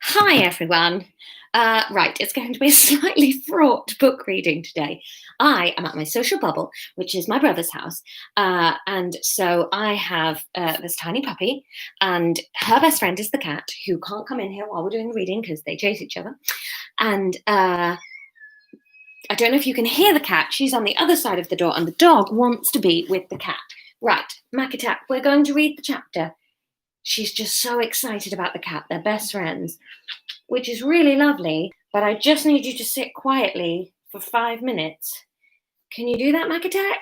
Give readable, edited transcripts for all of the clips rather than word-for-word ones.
Hi, everyone. Right, it's going to be a slightly fraught book reading today. I am at my social bubble, which is my brother's house. And so I have this tiny puppy, and her best friend is the cat, who can't come in here while we're doing the reading because they chase each other. And I don't know if you can hear the cat. She's on the other side of the door, and the dog wants to be with the cat. Right, Makatak, we're going to read the chapter. She's just so excited about the cat. They're best friends, which is really lovely, but I just need you to sit quietly for 5 minutes. Can you do that, Makatak?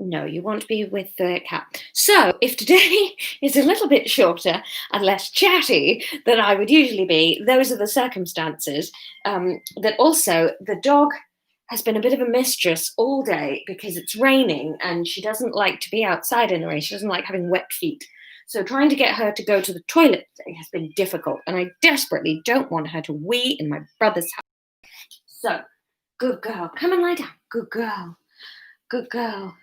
No, you want to be with the cat. So, if today is a little bit shorter and less chatty than I would usually be, those are the circumstances. That also, the dog has been a bit of a mistress all day because it's raining and she doesn't like to be outside in the rain. She doesn't like having wet feet. So trying to get her to go to the toilet today has been difficult, and I desperately don't want her to wee in my brother's house. So, good girl. Come and lie down. Good girl. Good girl.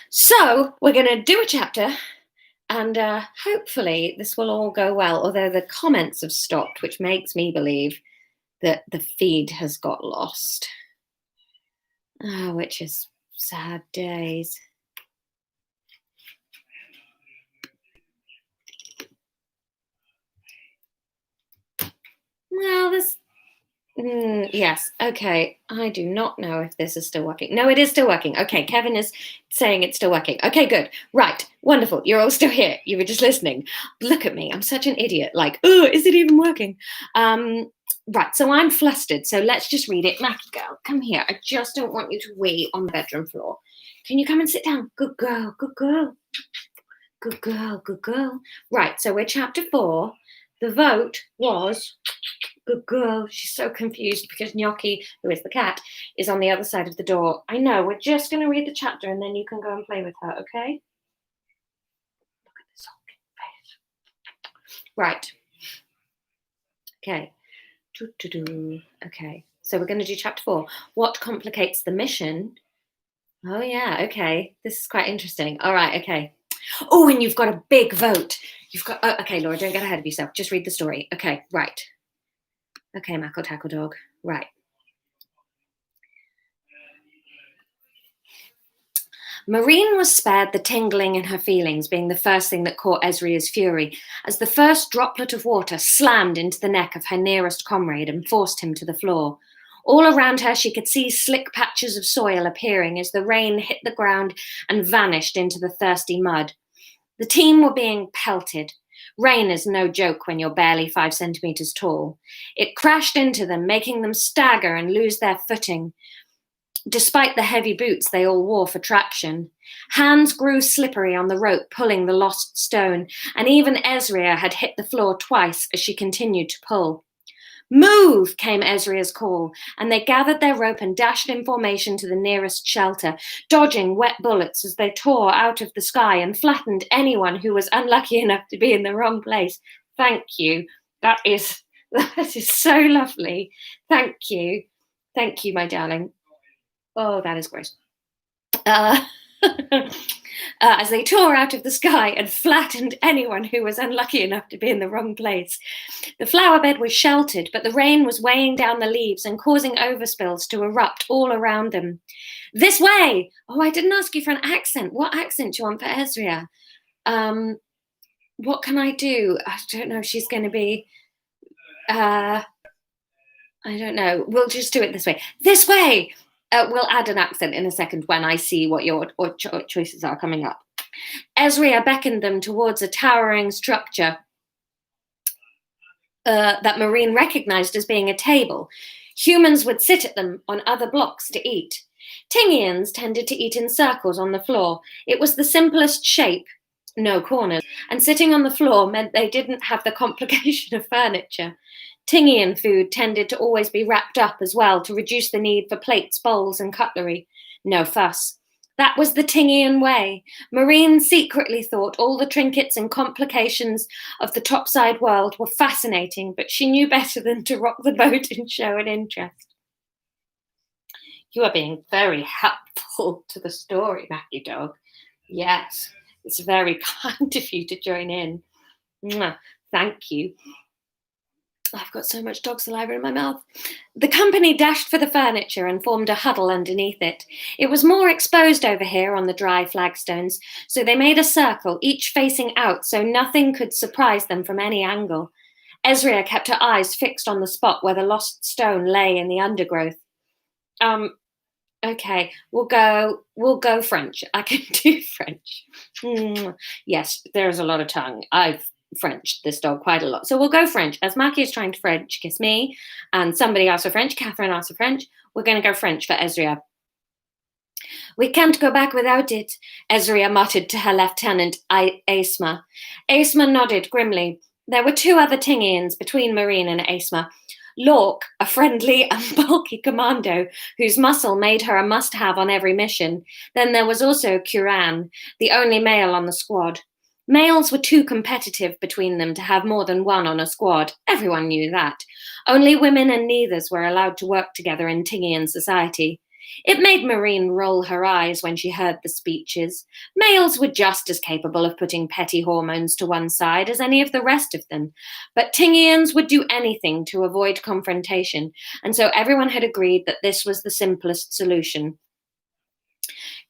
So, we're going to do a chapter, and hopefully this will all go well, although the comments have stopped, which makes me believe that the feed has got lost. Which is sad days. Well, this. Yes. Okay. I do not know if this is still working. No, it is still working. Okay. Kevin is saying it's still working. Okay, good. Right. Wonderful. You're all still here. You were just listening. Look at me. I'm such an idiot. Like, oh, is it even working? Right. So I'm flustered. So let's just read it. Mackie girl, come here. I just don't want you to wee on the bedroom floor. Can you come and sit down? Good girl. Good girl. Good girl. Good girl. Right. So we're chapter 4. The vote was. Good girl. She's so confused because Gnocchi, who is the cat, is on the other side of the door. I know. We're just going to read the chapter and then you can go and play with her, okay? Look at this face. Right. Okay. Okay. So we're going to do chapter 4. What complicates the mission? Oh, yeah. Okay. This is quite interesting. All right. Okay. Oh, and you've got a big vote. You've got. Oh, okay, Laura, don't get ahead of yourself. Just read the story. Okay. Right. Okay, Mackle Tackle Dog. Right. Marine was spared the tingling in her feelings being the first thing that caught Ezria's fury, as the first droplet of water slammed into the neck of her nearest comrade and forced him to the floor. All around her, she could see slick patches of soil appearing as the rain hit the ground and vanished into the thirsty mud. The team were being pelted. Rain is no joke when you're barely 5 centimeters tall. It crashed into them, making them stagger and lose their footing, despite the heavy boots they all wore for traction. Hands grew slippery on the rope pulling the lost stone, and even Ezria had hit the floor twice as she continued to pull. Move, came Ezria's call, and they gathered their rope and dashed in formation to the nearest shelter, dodging wet bullets as they tore out of the sky and flattened anyone who was unlucky enough to be in the wrong place. Thank you. That is so lovely. Thank you. Thank you, my darling. Oh, that is gross. As they tore out of the sky and flattened anyone who was unlucky enough to be in the wrong place. The flower bed was sheltered, but the rain was weighing down the leaves and causing overspills to erupt all around them. This way! Oh, I didn't ask you for an accent. What accent do you want for Ezria? What can I do? I don't know. She's going to be... I don't know. We'll just do it this way. This way! We'll add an accent in a second when I see what your choices are coming up. Ezria beckoned them towards a towering structure that Marine recognized as being a table. Humans would sit at them on other blocks to eat. Tingians tended to eat in circles on the floor. It was the simplest shape, no corners, and sitting on the floor meant they didn't have the complication of furniture. Tingian food tended to always be wrapped up as well to reduce the need for plates, bowls, and cutlery. No fuss. That was the Tingian way. Marine secretly thought all the trinkets and complications of the topside world were fascinating, but she knew better than to rock the boat and show an interest. You are being very helpful to the story, Mackie Dog. Yes, it's very kind of you to join in. Mwah. Thank you. I've got so much dog saliva in my mouth. The company dashed for the furniture and formed a huddle underneath it. It was more exposed over here on the dry flagstones, so they made a circle, each facing out so nothing could surprise them from any angle. Ezria kept her eyes fixed on the spot where the lost stone lay in the undergrowth. Okay, we'll go French. I can do French. Yes, there's a lot of tongue. I've Frenched this dog quite a lot. So we'll go French. As Maki is trying to French kiss me, and somebody asked for French, Catherine asked for French, we're going to go French for Ezria. We can't go back without it, Ezria muttered to her lieutenant, Aesma. Aesma nodded grimly. There were two other Tingians between Marine and Aesma. Lork, a friendly and bulky commando whose muscle made her a must-have on every mission. Then there was also Curan, the only male on the squad. Males were too competitive between them to have more than one on a squad. Everyone knew that. Only women and neithers were allowed to work together in Tingian society. It made Marine roll her eyes when she heard the speeches. Males were just as capable of putting petty hormones to one side as any of the rest of them, but Tingians would do anything to avoid confrontation, and so everyone had agreed that this was the simplest solution.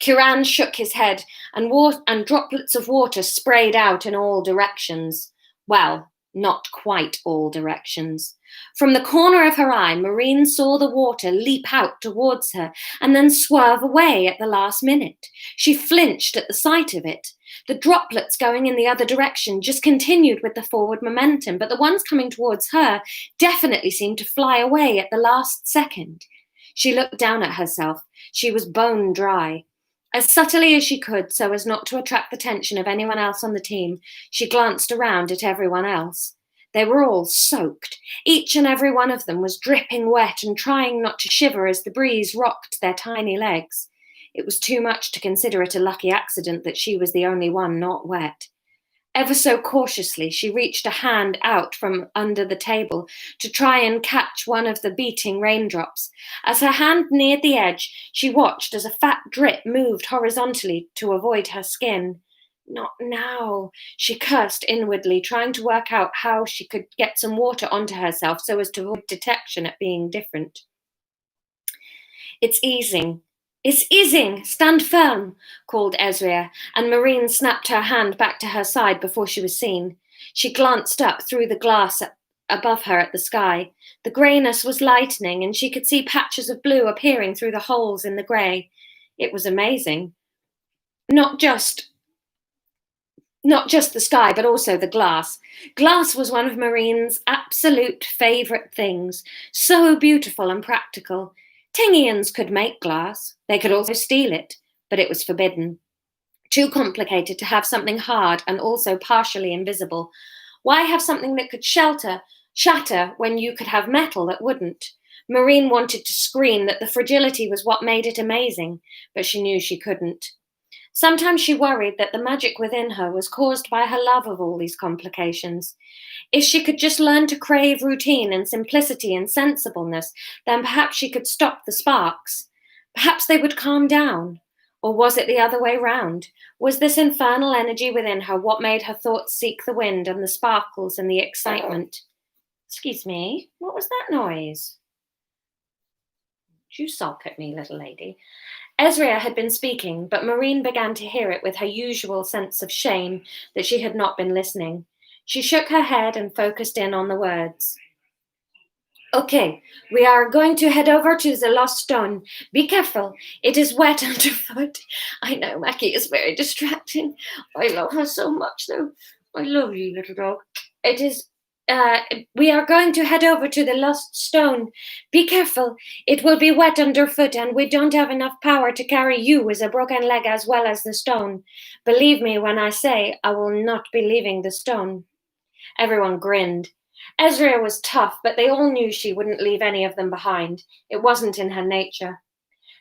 Kiran shook his head, and droplets of water sprayed out in all directions. Well, not quite all directions. From the corner of her eye, Marine saw the water leap out towards her and then swerve away at the last minute. She flinched at the sight of it. The droplets going in the other direction just continued with the forward momentum, but the ones coming towards her definitely seemed to fly away at the last second. She looked down at herself. She was bone dry. As subtly as she could, so as not to attract the attention of anyone else on the team, she glanced around at everyone else. They were all soaked. Each and every one of them was dripping wet and trying not to shiver as the breeze rocked their tiny legs. It was too much to consider it a lucky accident that she was the only one not wet. Ever so cautiously, she reached a hand out from under the table to try and catch one of the beating raindrops. As her hand neared the edge, she watched as a fat drip moved horizontally to avoid her skin. Not now, she cursed inwardly, trying to work out how she could get some water onto herself so as to avoid detection at being different. It's easing. It's easing! Stand firm, called Ezria, and Marine snapped her hand back to her side before she was seen. She glanced up through the glass above her at the sky. The greyness was lightening, and she could see patches of blue appearing through the holes in the grey. It was amazing. Not just the sky, but also the glass. Glass was one of Marine's absolute favourite things, so beautiful and practical. Tingians could make glass. They could also steal it, but it was forbidden. Too complicated to have something hard and also partially invisible. Why have something that could shatter when you could have metal that wouldn't? Marine wanted to scream that the fragility was what made it amazing, but she knew she couldn't. Sometimes she worried that the magic within her was caused by her love of all these complications. If she could just learn to crave routine and simplicity and sensibleness, then perhaps she could stop the sparks. Perhaps they would calm down. Or was it the other way round? Was this infernal energy within her what made her thoughts seek the wind and the sparkles and the excitement? Excuse me, what was that noise? You sulk at me, little lady. Ezria had been speaking, but Marine began to hear it with her usual sense of shame that she had not been listening. She shook her head and focused in on the words. Okay, we are going to head over to the lost stone. Be careful, it is wet underfoot. I know Mackie is very distracting. I love her so much, though. I love you, little dog. We are going to head over to the lost stone. Be careful, it will be wet underfoot, and we don't have enough power to carry you with a broken leg as well as the stone. Believe me when I say I will not be leaving the stone. Everyone grinned. Ezria was tough, but they all knew she wouldn't leave any of them behind. It wasn't in her nature.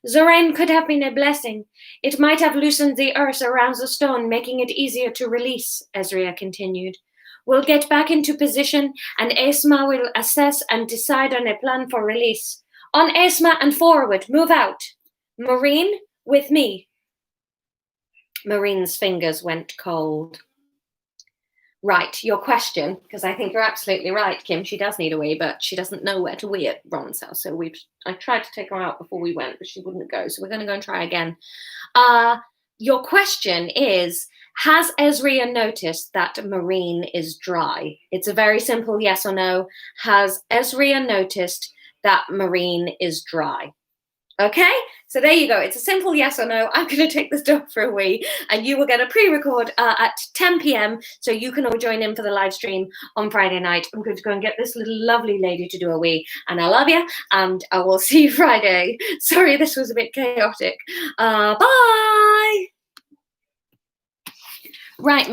The rain could have been a blessing. It might have loosened the earth around the stone, making it easier to release, Ezria continued. We'll get back into position, and Aesma will assess and decide on a plan for release. On Aesma and forward, move out. Marine, with me. Marine's fingers went cold. Right, your question, because I think you're absolutely right, Kim. She does need a wee, but she doesn't know where to wee at Ron's house. So I tried to take her out before we went, but she wouldn't go. So we're going to go and try again. Your question is, has Ezria noticed that Marine is dry? It's a very simple yes or no. Has Ezria noticed that Marine is dry? Okay, so there you go. It's a simple yes or no. I'm going to take this dog for a wee, and you will get a pre-record at 10 p.m. so you can all join in for the live stream on Friday night. I'm going to go and get this little lovely lady to do a wee, and I love you, and I will see you Friday. Sorry, this was a bit chaotic. Bye. Right,